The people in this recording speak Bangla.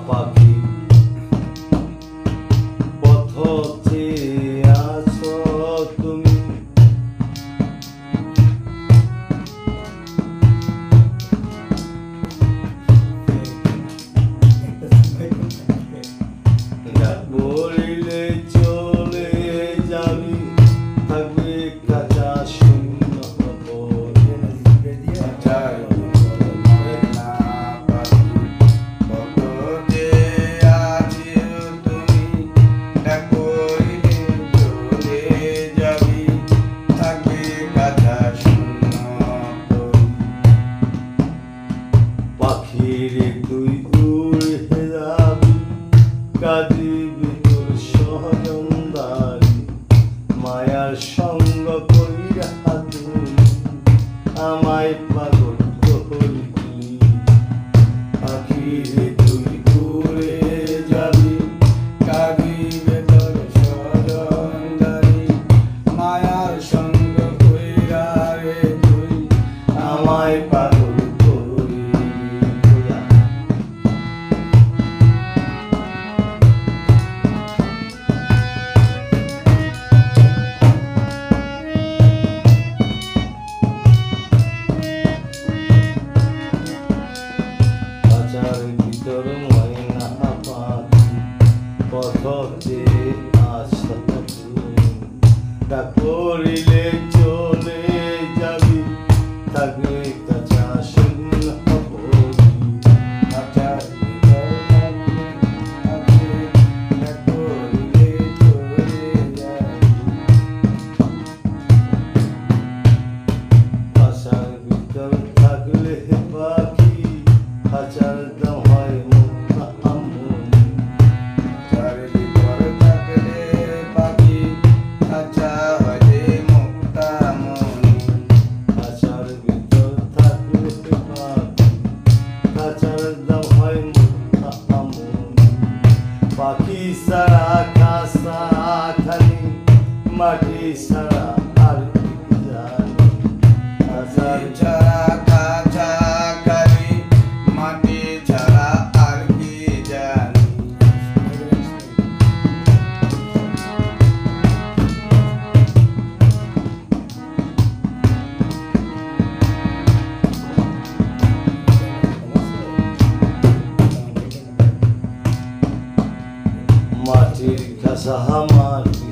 পাখি পথে আছো তুমি, বলিলে চলে যাবি, থাকবে কাঁচা শূন্য পাখিরে তুই উড়ে যাবি, কাঁদিবি তোর সহজন্দারি, মায়ার সঙ্গ কইরা তুই আমায় পাগল করলি। পাখিরে তুই উড়ে যাবি, কাঁদিবি তোর সহজন্দারি, মায়ার সঙ্গ কইরা রে তুই আমায় পাগল ভিতর ময়না পাখি পথে আছো তুমি, ডাক পড়িলে চলে যাবি, থাকবে কাঁচা শূন্য বলি। আচার ভিতর পাখি ডাক পড়িলে চলে যাবি, আশার ভিতর থাকলে পাখি খাঁচার দাম হয় মুক্তা আমনি। খাঁচার ভিতর থাকলে পাখি খাঁচা হয় মুক্তা আমনি। খাঁচার ভিতর থাকলে পাখি খাঁচার দাম হয় মুক্তা আমনি। পাখি ছাড়া খাঁচা খালি, মাটি ছাড়া আর কি জানি। খাঁচার ছাড়া খাঁচা খালি, মাটি ছাড়া আর কি জানি। মাটির খাঁচা মাটি